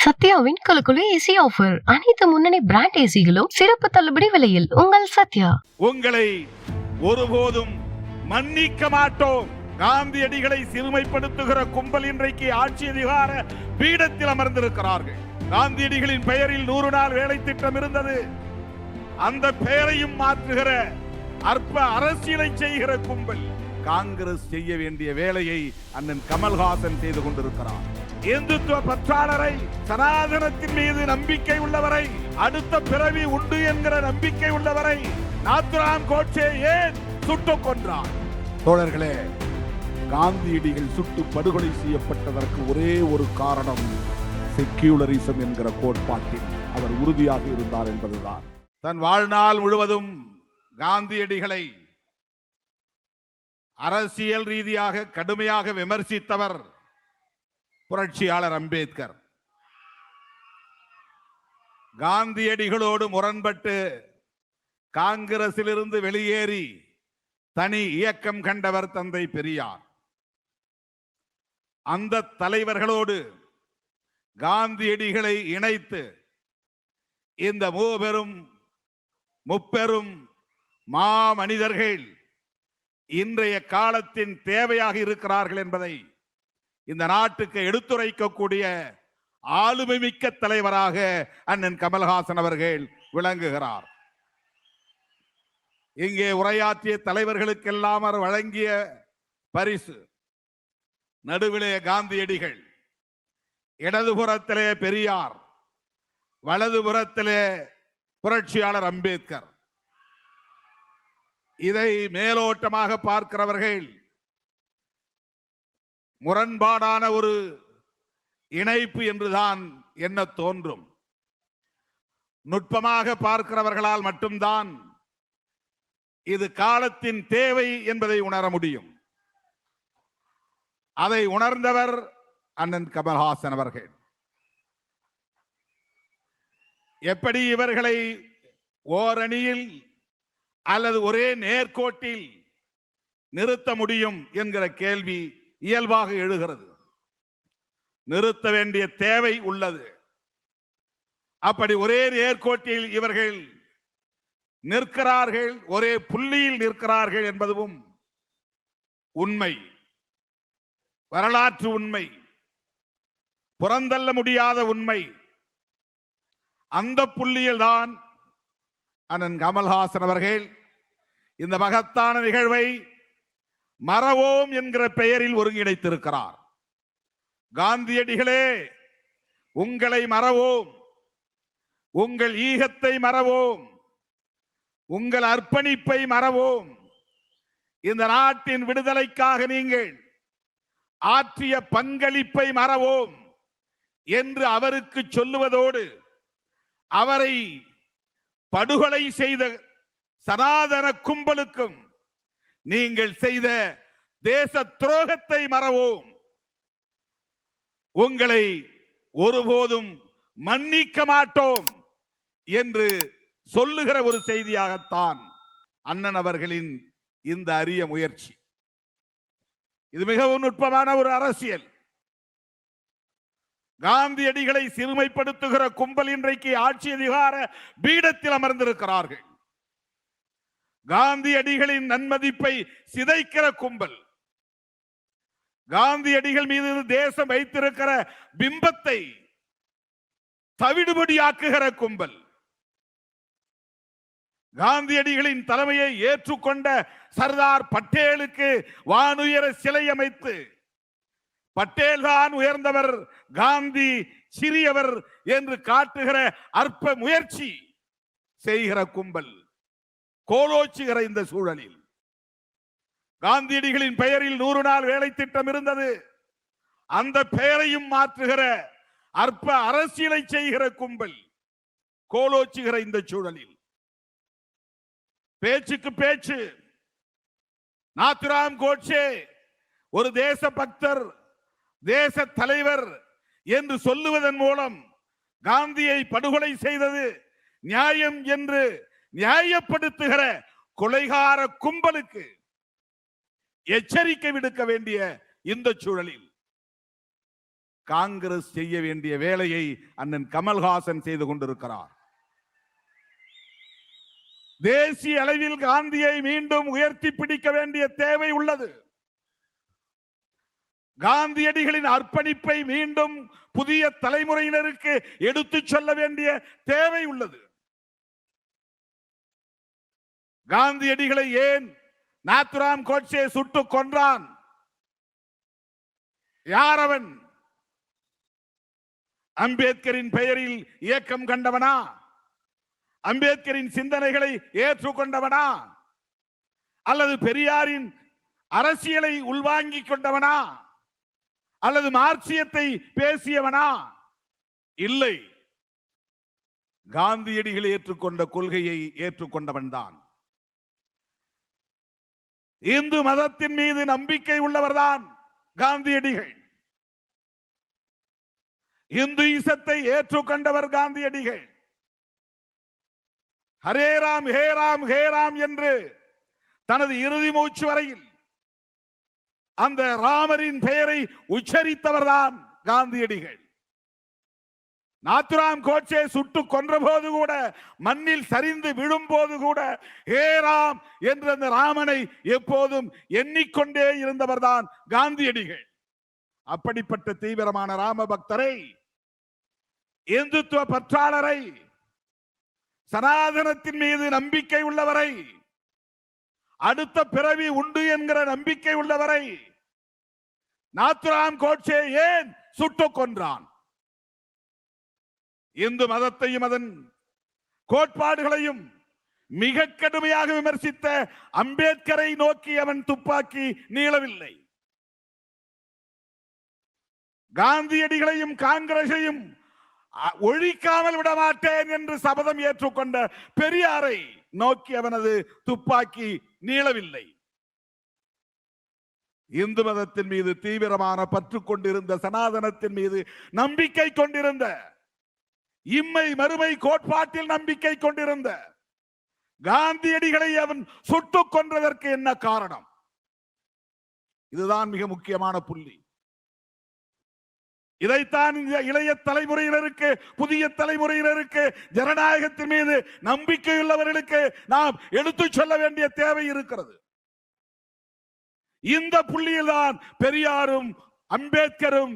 சத்யாவின் குலுக்குலு AC offer. அனைத்து முன்னணி brand ஏசிகளும் சிறப்பு தள்ளுபடி விலையில். உங்கள் சத்யா. உங்களை ஒருபோதும் மன்னிக்க மாட்டோம். காந்தியடிகளை சிறுமைப்படுத்துகிற கும்பல் இன்றைக்கு ஆட்சி அதிகார பீடத்தில் அமர்ந்திருக்கிறார்கள். காந்தியடிகளின் பெயரில் 100 நாள் வேலை திட்டம் இருந்தது. அந்த பெயரையும் மாற்றுகிற அற்ப அரசியலை செய்கிற கும்பல். காங்கிரஸ் செய்ய வேண்டிய வேலையை அண்ணன் கமல்ஹாசன் செய்து கொண்டிருக்கிறார். இந்துத்துவ பற்றாளரை, சனாதனத்தின் மீது நம்பிக்கை உள்ளவரை, அடுத்த பிறவி உண்டு என்கிற நம்பிக்கை உள்ளவரை நாத்துராம் கோட்சே ஏன் சுட்டுக் கொன்றார்? தோழர்களே, காந்தியடிகள் சுட்டு படுகொலை செய்யப்பட்டதற்கு ஒரே ஒரு காரணம் செக்யூலரிசம் என்கிற கோட்பாட்டில் அவர் உறுதியாக இருந்தார் என்பதுதான். தன் வாழ்நாள் முழுவதும் காந்தியடிகளை அரசியல் ரீதியாக கடுமையாக விமர்சித்தவர் புரட்சியாளர் அம்பேத்கர். காந்தியடிகளோடு முரண்பட்டு காங்கிரசிலிருந்து வெளியேறி தனி இயக்கம் கண்டவர் தந்தை பெரியார். அந்த தலைவர்களோடு காந்தியடிகளை இணைத்து இந்த முப்பெரும் மாமனிதர்கள் இன்றைய காலத்தின் தேவையாக இருக்கிறார்கள் என்பதை இந்த நாட்டுக்கு எடுத்துரைக்கக்கூடிய ஆளுமை மிக்க தலைவராக அண்ணன் கமல்ஹாசன் அவர்கள் விளங்குகிறார். இங்கே உரையாற்றிய தலைவர்களுக்கெல்லாம் அவர் வழங்கிய பரிசு. நடுவிலே காந்தியடிகள், இடதுபுறத்திலே பெரியார், வலதுபுறத்திலே புரட்சியாளர் அம்பேத்கர். இதை மேலோட்டமாக பார்க்கிறவர்கள் முரண்பாடான ஒரு இணைப்பு என்றுதான் என்ன தோன்றும். நுட்பமாக பார்க்கிறவர்களால் மட்டும்தான் இது காலத்தின் தேவை என்பதை உணர முடியும். அதை உணர்ந்தவர் அண்ணன் கமல்ஹாசன் அவர்கள். எப்படி இவர்களை ஓரணியில் அல்லது ஒரே நேர்கோட்டில் நிறுத்த முடியும் என்கிற கேள்வி இயல்பாக எழுகிறது. நிறுத்த வேண்டிய தேவை உள்ளது. அப்படி ஒரே நேர்கோட்டில் இவர்கள் நிற்கிறார்கள், ஒரே புள்ளியில் நிற்கிறார்கள் என்பதும் உண்மை, வரலாற்று உண்மை, புறந்தள்ள முடியாத உண்மை. அந்த புள்ளியில் தான் அண்ணன் கமல்ஹாசன் அவர்கள் இந்த மகத்தான நிகழ்வை மறவோம் என்கிற பெயரில் ஒருங்கிணைத்திருக்கிறார். காந்தியடிகளே, உங்களை மறவோம், உங்கள் ஈகத்தை மறவோம், உங்கள் அர்ப்பணிப்பை மறவோம், இந்த நாட்டின் விடுதலைக்காக நீங்கள் ஆற்றிய பங்களிப்பை மறவோம் என்று அவருக்கு சொல்லுவதோடு அவரை படுகொலை செய்த சனாதன கும்பலுக்கும் நீங்கள் செய்த தேச துரோகத்தை மறவோம், உங்களை ஒருபோதும் மன்னிக்க மாட்டோம் என்று சொல்லுகிற ஒரு செய்தியாகத்தான் அண்ணன் அவர்களின் இந்த அரிய முயற்சி. இது மிகவும் நுட்பமான ஒரு அரசியல். காந்தியடிகளை சிறுமைப்படுத்துகிற கும்பல் இன்றைக்கு ஆட்சி அதிகார பீடத்தில் அமர்ந்திருக்கிறார்கள். காந்தியடிகளின் நன்மதிப்பை சிதைக்கிற கும்பல், காந்தியடிகள் மீது தேசம் வைத்திருக்கிற பிம்பத்தை தவிடுபடியாக்குகிற கும்பல், காந்தியடிகளின் தலைமையை ஏற்றுக்கொண்ட சர்தார் பட்டேலுக்கு வானுயர சிலை அமைத்து பட்டேல் தான் உயர்ந்தவர், காந்தி சிறியவர் என்று காட்டுகிற அற்ப முயற்சி செய்கிற கும்பல் கோலோச்சுகிற இந்த சூழலில் காந்தியடிகளின் பெயரில் 100 நாள் வேலை திட்டம் இருந்தது. அந்த பெயரையும் மாற்றுகிற அற்ப அரசியலை செய்கிற கும்பல் கோலோச்சுகிற இந்த சூழலில் பேச்சுக்கு பேச்சு நாத்துராம் கோட்சே ஒரு தேச பக்தர், தேச தலைவர் என்று சொல்லுவதன் மூலம் காந்தியை படுகொலை செய்தது நியாயம் என்று நியாயப்படுத்துகிற கொலைகார கும்பலுக்கு எச்சரிக்கை விடுக்க வேண்டிய இந்த சூழலில் காங்கிரஸ் செய்ய வேண்டிய வேலையை அண்ணன் கமல்ஹாசன் செய்து கொண்டிருக்கிறார். தேசிய அளவில் காந்தியை மீண்டும் உயர்த்தி பிடிக்க வேண்டிய தேவை உள்ளது. காந்தியடிகளின் அர்ப்பணிப்பை மீண்டும் புதிய தலைமுறையினருக்கு எடுத்துச் சொல்ல வேண்டிய தேவை உள்ளது. காந்தியடிகளை ஏன் நாத்துராம் கோட்சே சுட்டு கொன்றான்? யார் அவன்? அம்பேத்கரின் பெயரில் இயக்கம் கண்டவனா? அம்பேத்கரின் சிந்தனைகளை ஏற்றுக்கொண்டவனா? அல்லது பெரியாரின் அரசியலை உள்வாங்கிக் கொண்டவனா? அல்லது மார்க்சியத்தை பேசியவனா? இல்லை, காந்தியடிகள் ஏற்றுக்கொண்ட கொள்கையை ஏற்றுக்கொண்டவன் தான். இந்து மதத்தின் மீது நம்பிக்கை உள்ளவர்தான் காந்தியடிகள். இந்துயிசத்தை ஏற்றுக்கொண்டவர் காந்தியடிகள். ஹரே ராம் ஹே ராம் ஹே ராம் என்று தனது இறுதி மூச்சு வரையில் அந்த ராமரின் பெயரை உச்சரித்தவர்தான் காந்தியடிகள். நாத்துராம் கோட்சே சுட்டு கொன்ற போது கூட, மண்ணில் சரிந்து விழும் போது கூட ஹே ராம் என்ற அந்த ராமனை எப்போதும் எண்ணிக்கொண்டே இருந்தவர்தான் காந்தியடிகள். அப்படிப்பட்ட தீவிரமான ராம பக்தரை, இந்துத்துவ பற்றாளரை, சனாதனத்தின் மீது நம்பிக்கை உள்ளவரை, அடுத்த பிறவி உண்டு என்கிற நம்பிக்கை உள்ளவரை நாத்துராம் கோட்சே ஏன் சுட்டுக் கொன்றான்? இந்து மதத்தையும் அதன் கோட்பாடுகளையும் மிக கடுமையாக விமர்சித்த அம்பேத்கரை நோக்கி அவன் துப்பாக்கி நீளவில்லை. காந்தியடிகளையும் காங்கிரஸையும் ஒழிக்காமல் விடமாட்டேன் என்று சபதம் ஏற்றுக்கொண்ட பெரியாரை நோக்கி அவனது துப்பாக்கி நீளவில்லை. இந்து மதத்தின் மீது தீவிரமான பற்று கொண்டிருந்த, சனாதனத்தின் மீது நம்பிக்கை கொண்டிருந்த, இம்மை மறுமை கோட்பாட்டில் நம்பிக்கை கொண்டிருந்த காந்தியடிகளை அவன் சுட்டுக் கொன்றதற்கு என்ன காரணம்? இதுதான் மிக முக்கியமான புள்ளி. இதைத்தான் இளைய தலைமுறையினருக்கு, புதிய தலைமுறையினருக்கு, ஜனநாயகத்தின் மீது நம்பிக்கையுள்ளவர்களுக்கு நாம் எடுத்துச் சொல்ல வேண்டிய தேவை இருக்கிறது. இந்த புள்ளியில் தான் பெரியாரும் அம்பேத்கரும்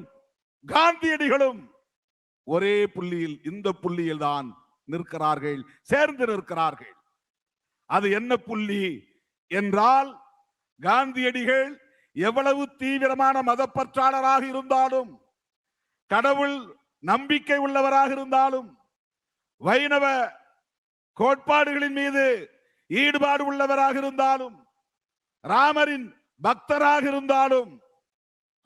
காந்தியடிகளும் ஒரே புள்ளியில், இந்த புள்ளியில் தான் நிற்கிறார்கள், சேர்ந்து நிற்கிறார்கள். அது என்ன புள்ளி என்றால், காந்தியடிகள் எவ்வளவு தீவிரமான மதப்பற்றாளராக இருந்தாலும், கடவுள் நம்பிக்கை உள்ளவராக இருந்தாலும், வைணவ கோட்பாடுகளின் மீது ஈடுபாடு உள்ளவராக இருந்தாலும், ராமரின் பக்தராக இருந்தாலும்,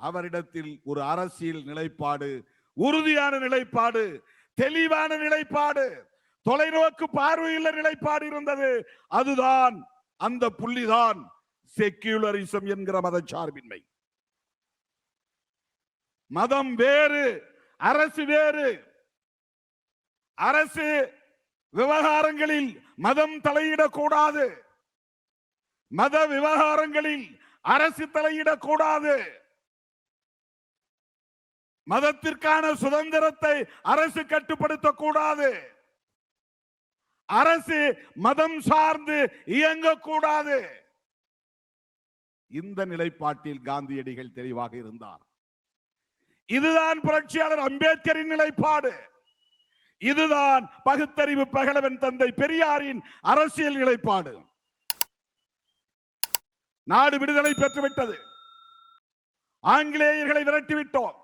அவரிடத்தில் ஒரு அரசியல் நிலைப்பாடு, உறுதியான நிலைப்பாடு, தெளிவான நிலைப்பாடு, தொலைநோக்கு பார்வையுள்ள நிலைப்பாடு இருந்தது. அதுதான், அந்த புள்ளிதான் செக்யூலரிசம் என்கிற மதச்சார்பின்மை. மதம் வேறு, அரசு வேறு. அரசு விவகாரங்களில் மதம் தலையிடக்கூடாது. மத விவகாரங்களில் அரசு தலையிடக்கூடாது. மதத்திற்கான சுதந்திரத்தை அரசு கட்டுப்படுத்தக்கூடாது. அரசு மதம் சார்ந்து இயங்கக்கூடாது. இந்த நிலைப்பாட்டில் காந்தியடிகள் தெளிவாக இருந்தார். இதுதான் புரட்சியாளர் அம்பேத்கரின் நிலைப்பாடு. இதுதான் பகுத்தறிவு பகலவன் தந்தை பெரியாரின் அரசியல் நிலைப்பாடு. நாடு விடுதலை பெற்றுவிட்டது. ஆங்கிலேயர்களை விரட்டிவிட்டோம்.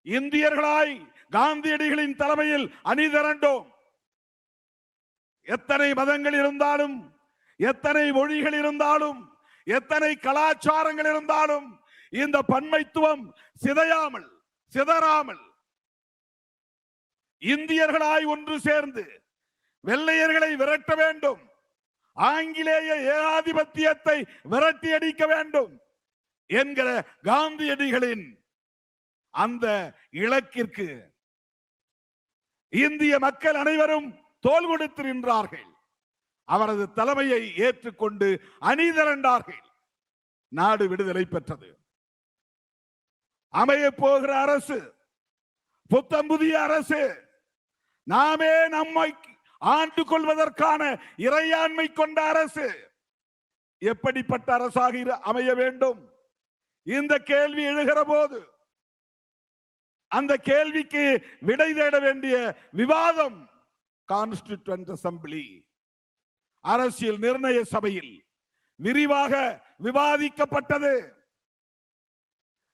இந்தியர்களாய் காந்தியடிகளின் தலைமையில் அணிதிரண்டோம். எத்தனை மதங்கள் இருந்தாலும், எத்தனை மொழிகள் இருந்தாலும், எத்தனை கலாச்சாரங்கள் இருந்தாலும், இந்த பன்மைத்துவம் சிதையாமல், சிதறாமல் இந்தியர்களாய் ஒன்று சேர்ந்து வெள்ளையர்களை விரட்ட வேண்டும், ஆங்கிலேய ஏகாதிபத்தியத்தை விரட்டி அடிக்க வேண்டும் என்கிற காந்தியடிகளின் அந்த இலக்கிற்கு இந்திய மக்கள் அனைவரும் தோள் கொடுத்து நின்றார்கள். அவரது தலைமையை ஏற்றுக்கொண்டு அணிதிரண்டார்கள். நாடு விடுதலை பெற்றது. அமைய போகிற அரசு, புத்தம் புதிய அரசு, நாமே நம்மை ஆண்டு கொள்வதற்கான இறையாண்மை கொண்ட அரசு எப்படிப்பட்ட அரசாக அமைய வேண்டும்? இந்த கேள்வி எழுகிற போது அந்த கேள்விக்கு விடை தேட வேண்டிய விவாதம் கான்ஸ்டிடியூவன்ட் அசெம்பிளி, அரசியல் நிர்ணய சபையில் விரிவாக விவாதிக்கப்பட்டது.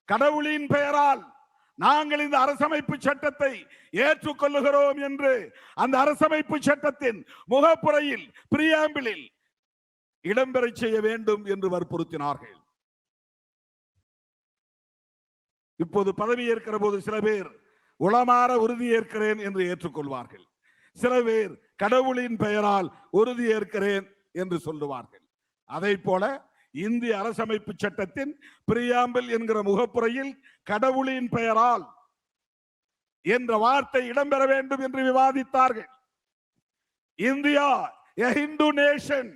கடவுளின் பெயரால் நாங்கள் இந்த அரசமைப்பு சட்டத்தை ஏற்றுக்கொள்ளுகிறோம் என்று அந்த அரசமைப்பு சட்டத்தின் முகப்புரையில் பிரியாம்பிளில் இடம்பெற செய்ய வேண்டும் என்று வற்புறுத்தினார்கள். இப்போது பதவி ஏற்கிற போது சில பேர் உளமாற உறுதியேற்கிறேன் என்று ஏற்றுக்கொள்வார்கள். சில பேர் கடவுளின் பெயரால் உறுதியேற்கிறேன் என்று சொல்லுவார்கள். அதை போல இந்திய அரசமைப்பு சட்டத்தின் பிரியாம்பிள் என்கிற முகப்புரையில் கடவுளின் பெயரால் என்ற வார்த்தை இடம்பெற வேண்டும் என்று விவாதித்தார்கள். இந்தியா a Hindu nation,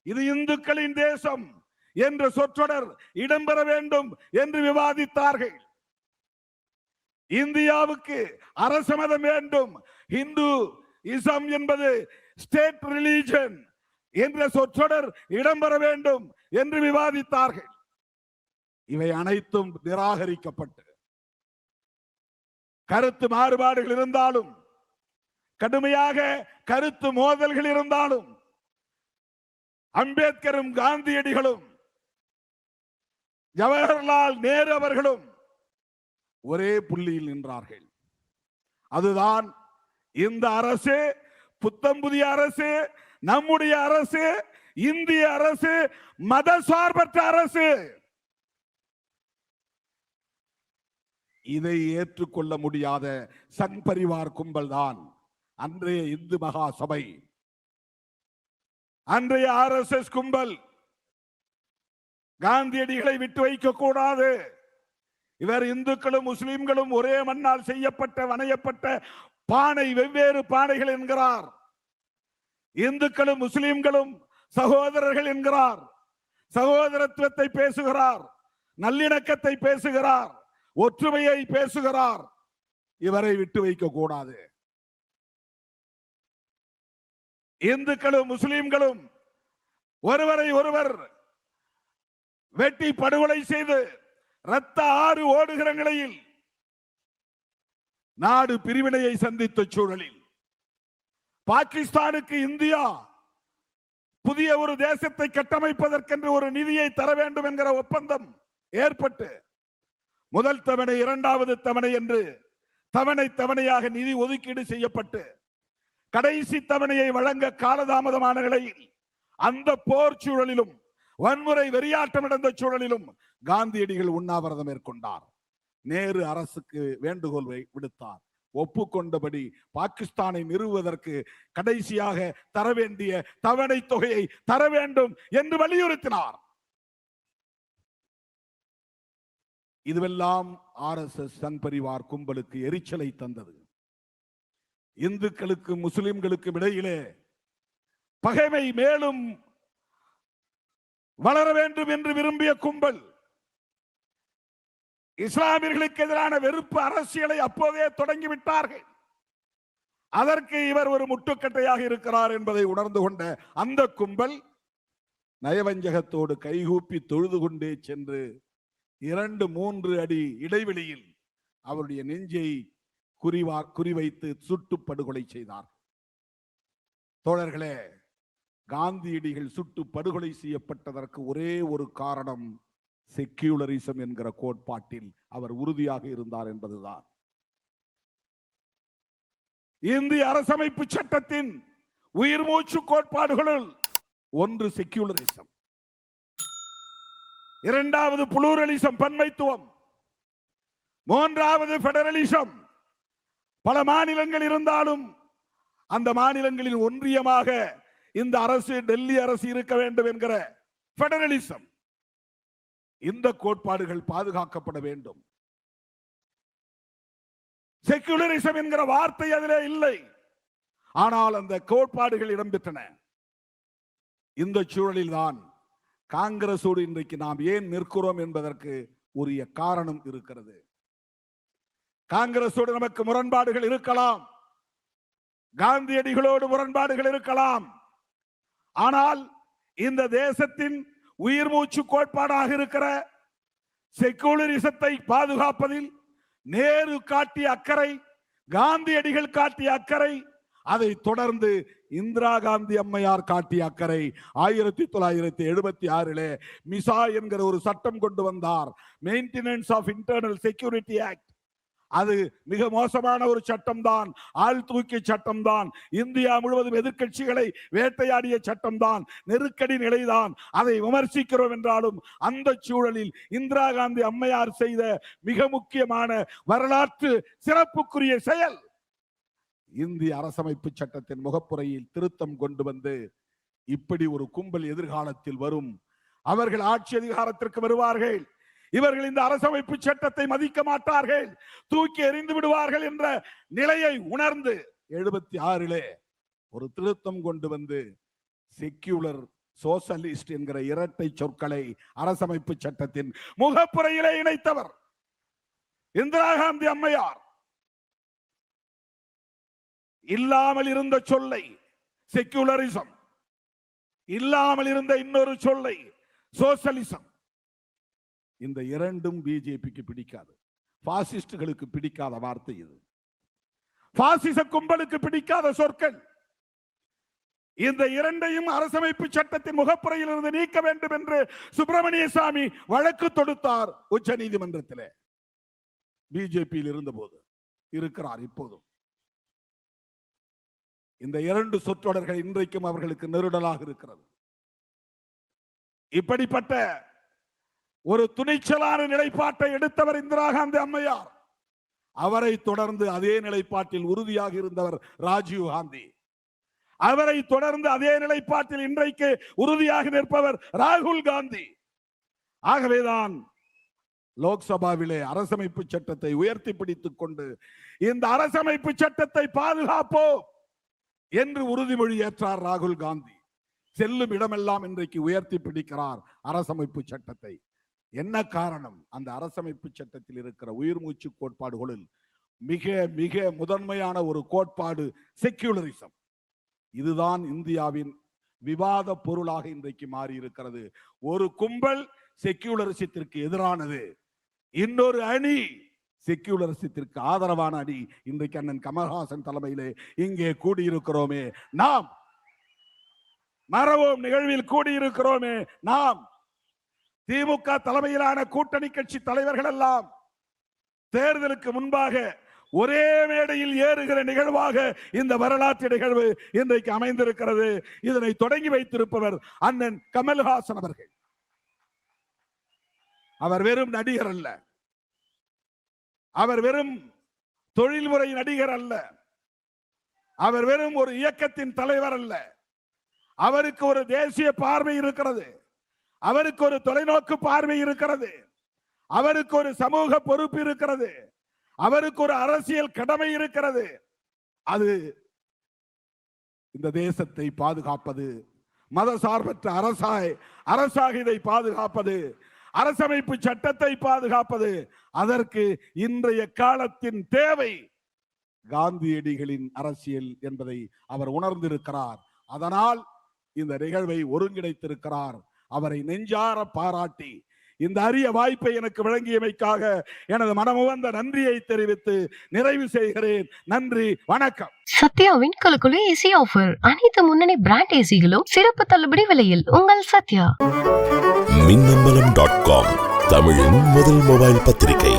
இது இந்துக்களின் தேசம் என்ற சொற்றொடர் இடம்பெற வேண்டும் என்று விவாதித்தார்கள். இந்தியாவுக்கு அரச மதம் வேண்டும், இந்து இசம் என்பது ஸ்டேட் ரிலிஜன் என்ற சொற்றொடர் இடம்பெற வேண்டும் என்று விவாதித்தார்கள். இவை அனைத்தும் நிராகரிக்கப்பட்டு, கருத்து மாறுபாடுகள் இருந்தாலும், கடுமையாக கருத்து மோதல்கள் இருந்தாலும், அம்பேத்கரும் காந்தியடிகளும் ஜவஹர்லால் நேரு அவர்களும் ஒரே புள்ளியில் நின்றார்கள். அதுதான் இந்த அரசு, புத்தம் புதிய அரசு, நம்முடைய அரசு, இந்திய அரசு, மதசார்பற்ற அரசு. இதை ஏற்றுக்கொள்ள முடியாத சங் பரிவார் கும்பல் தான் அன்றைய இந்து மகா சபை, அன்றைய RSS கும்பல். காந்தியடிகளை விட்டு வைக்க கூடாது. இவர் இந்துக்களும் முஸ்லிம்களும் ஒரே மண்ணால் செய்யப்பட்ட வணையப்பட்ட பானை, வெவ்வேறு பானைகள் என்கிறார். இந்துக்களும் முஸ்லிம்களும் சகோதரர்கள் என்கிறார். சகோதரத்துவத்தை பேசுகிறார், நல்லிணக்கத்தை பேசுகிறார், ஒற்றுமையை பேசுகிறார். இவரை விட்டு வைக்க கூடாது. இந்துக்களும் முஸ்லிம்களும் ஒருவரை ஒருவர் வெட்டி படுகொலை செய்து இரத்த ஆறு ஓடுகிற நிலையில், நாடு பிரிவினையை சந்தித்த சூழலில், பாகிஸ்தானுக்கு இந்தியா புதிய ஒரு தேசத்தை கட்டமைப்பதற்கென்று ஒரு நிதியை தர வேண்டும் என்கிற ஒப்பந்தம் ஏற்பட்டு, முதல் தவணை, இரண்டாவது தவணை என்று தவணையாக நிதி ஒதுக்கீடு செய்யப்பட்டு, கடைசி தவணையை வழங்க காலதாமதமான நிலையில், அந்த போர் சூழலிலும், வன்முறை வெறியாட்டம் நடந்த சூழலிலும் காந்தியடிகள் உண்ணாவிரதம் மேற்கொண்டார். நேரு அரசுக்கு வேண்டுகோள் விடுத்தார். ஒப்புக்கொண்டபடி பாகிஸ்தானை நிறுவுவதற்கு கடைசியாக தர வேண்டிய தவணை தொகையை தர வேண்டும் என்று வலியுறுத்தினார். இதுவெல்லாம் RSS சங் பரிவார் கும்பலுக்கு எரிச்சலை தந்தது. இந்துக்களுக்கு முஸ்லிம்களுக்கு இடையிலே பகைமை மேலும் வளர வேண்டும் என்று விரும்பிய கும்பல், இஸ்லாமியர்களுக்கு எதிரான வெறுப்பு அரசியலை அப்போதே தொடங்கிவிட்டார்கள். அதற்கு இவர் ஒரு முட்டுக்கட்டையாக இருக்கிறார் என்பதை உணர்ந்து கொண்ட அந்த கும்பல் நயவஞ்சகத்தோடு கைகூப்பி தொழுது கொண்டே சென்று 2-3 அடி இடைவெளியில் அவருடைய நெஞ்சை குறிவைத்து சுட்டு படுகொலை செய்தார். தோழர்களே, காந்தியடிகள் சுட்டு படுகொலை செய்யப்பட்டதற்கு ஒரே ஒரு காரணம், செக்யூலரிசம் என்கிற கோட்பாட்டில் அவர் உறுதியாக இருந்தார் என்பதுதான். இந்திய அரசமைப்பு சட்டத்தின் உயிர் மூச்சு கோட்பாடுகளுள் ஒன்று செக்யூலரிசம், இரண்டாவது புளூரலிசம், பன்மைத்துவம், மூன்றாவது பெடரலிசம். பல மாநிலங்கள் இருந்தாலும் அந்த மாநிலங்களில் ஒன்றியமாக இந்த அரசு, டெல்லி அரசு இருக்க வேண்டும் என்கிற பெடரலிசம். இந்த கோட்பாடுகள் பாதுகாக்கப்பட வேண்டும். செக்யூலரிசம் என்கிற வார்த்தை அதிலே இல்லை, ஆனால் அந்த கோட்பாடுகள் இடம்பெற்றன. இந்த சூழலில் தான் காங்கிரசோடு இன்றைக்கு நாம் ஏன் நிற்கிறோம் என்பதற்கு உரிய காரணம் இருக்கிறது. காங்கிரஸோடு நமக்கு முரண்பாடுகள் இருக்கலாம், காந்தியடிகளோடு முரண்பாடுகள் இருக்கலாம். ஆனால் இந்த தேசத்தின் உயிர் மூச்சு கோட்பாடாக இருக்கிற செக்குலரிசத்தை பாதுகாப்பதில் நேரு காட்டிய அக்கறை, காந்தியடிகள் காட்டிய அக்கறை, அதை தொடர்ந்து இந்திரா காந்தி அம்மையார் காட்டிய அக்கறை 1976 மிசா என்கிற ஒரு சட்டம் கொண்டு வந்தார், maintenance of internal security act. அது மிக மோசமான ஒரு சட்டம் தான், ஆள் தூக்கி சட்டம் தான், இந்தியா முழுவதும் எதிர்க்கட்சிகளை வேட்டையாடிய சட்டம் தான், நெருக்கடி நிலைதான். அதை விமர்சிக்கிறோம் என்றாலும் அந்த சூழலில் இந்திரா காந்தி அம்மையார் செய்த மிக முக்கியமான வரலாற்று சிறப்புக்குரிய செயல் இந்திய அரசமைப்பு சட்டத்தின் முகப்புரையில் திருத்தம் கொண்டு வந்து இப்படி ஒரு கும்பல் எதிர்காலத்தில் வரும், அவர்கள் ஆட்சி அதிகாரத்திற்கு வருவார்கள், இவர்கள் இந்த அரசமைப்பு சட்டத்தை மதிக்க மாட்டார்கள், தூக்கி எறிந்து விடுவார்கள் என்ற நிலையை உணர்ந்து 76 ஒரு திருத்தம் கொண்டு வந்து செக்யூலர் சோசலிஸ்ட் என்கிற இரட்டை சொற்களை அரசமைப்பு சட்டத்தின் முகப்புரையிலே இணைத்தவர் இந்திரா காந்தி அம்மையார். இல்லாமல் இருந்த சொல்லை செக்யூலரிசம், இல்லாமல் இருந்த இன்னொரு சொல்லை சோசலிசம். இந்த இரண்டும் பிஜேபிக்கு பிடிக்காது, பாசிஸ்டுகளுக்கு பிடிக்காத வார்த்தை இது, பாசிச கும்பலுக்கு பிடிக்காத சொற்கள். இந்த இரண்டையும் அரசமைப்பு சட்டத்தின் முகப்புரையில் இருந்து நீக்க வேண்டும் என்று சுப்பிரமணிய சாமி வழக்கு தொடுத்தார் உச்ச நீதிமன்றத்தில். பிஜேபியில் இருந்த போது இருக்கிறார் இப்போதும். இந்த இரண்டு சொற்றொடர்கள் இன்றைக்கும் அவர்களுக்கு நெருடலாக இருக்கிறது. இப்படிப்பட்ட ஒரு துணிச்சலான நிலைப்பாட்டை எடுத்தவர் இந்திரா காந்தி அம்மையார். அவரை தொடர்ந்து அதே நிலைப்பாட்டில் உறுதியாக இருந்தவர் ராஜீவ் காந்தி. அவரை தொடர்ந்து அதே நிலைப்பாட்டில் இன்றைக்கு உறுதியாக நிற்பவர் ராகுல் காந்தி. ஆகவேதான் லோக்சபாவிலே அரசமைப்பு சட்டத்தை உயர்த்தி பிடித்துக் கொண்டு இந்த அரசமைப்பு சட்டத்தை பாதுகாப்போம் என்று உறுதிமொழி ஏற்றார் ராகுல் காந்தி. செல்லும் இடமெல்லாம் இன்றைக்கு உயர்த்தி பிடிக்கிறார் அரசமைப்பு சட்டத்தை. என்ன காரணம்? அந்த அரசமைப்பு சட்டத்தில் இருக்கிற உயிர் மூச்சு கோட்பாடுகளில் மிக மிக முதன்மையான ஒரு கோட்பாடு செக்யூலரிசம். இதுதான் இந்தியாவின் விவாத பொருளாக இன்றைக்கு மாறி இருக்கிறது. ஒரு கும்பல் செக்யூலரிசத்திற்கு எதிரானது, இன்னொரு அணி செக்யூலரிசத்திற்கு ஆதரவான அணி. இன்றைக்கு அண்ணன் கமல்ஹாசன் தலைமையிலே இங்கே கூடியிருக்கிறோமே நாம், மறவோம் நிகழ்வில் கூடியிருக்கிறோமே நாம், திமுக தலைமையிலான கூட்டணி கட்சி தலைவர்கள் எல்லாம் தேர்தலுக்கு முன்பாக ஒரே மேடையில் ஏறுகிற நிகழ்வாக இந்த வரலாற்று நிகழ்வு இன்றைக்கு அமைந்திருக்கிறது. இதனை தொடங்கி வைத்திருப்பவர் அண்ணன் கமல்ஹாசன் அவர்கள். அவர் வெறும் நடிகர் அல்ல, அவர் வெறும் தொழில்முறை நடிகர் அல்ல, அவர் வெறும் ஒரு இயக்கத்தின் தலைவர் அல்ல. அவருக்கு ஒரு தேசிய பார்வை இருக்கிறது, அவருக்கு ஒரு தொலைநோக்கு பார்வை இருக்கிறது, அவருக்கு ஒரு சமூக பொறுப்பு இருக்கிறது, அவருக்கு ஒரு அரசியல் கடமை இருக்கிறது. அது இந்த தேசத்தை பாதுகாப்பது, மதசார்பற்ற அரசாக இதை பாதுகாப்பது, அரசமைப்பு சட்டத்தை பாதுகாப்பது. அதற்கு இன்றைய காலத்தின் தேவை காந்தியடிகளின் அரசியல் என்பதை அவர் உணர்ந்திருக்கிறார். அதனால் இந்த நிகழ்வை ஒருங்கிணைத்திருக்கிறார். அவரை நெஞ்சார பாராட்டி இந்த அரிய வாய்ப்பை எனக்கு வழங்கியமைக்காக எனது மனமுவந்த நன்றியை தெரிவித்து நிறைவு செய்கிறேன். நன்றி, வணக்கம். சத்யாவின் குலுக்குலு ஏசி ஆஃபர். அனைத்து முன்னணி பிராண்ட் ஏசிகளும் சிறப்பு தள்ளுபடி விலையில். உங்கள் சத்யா. மின்னம்பலம்.com தமிழின் முதல் மொபைல் பத்திரிகை.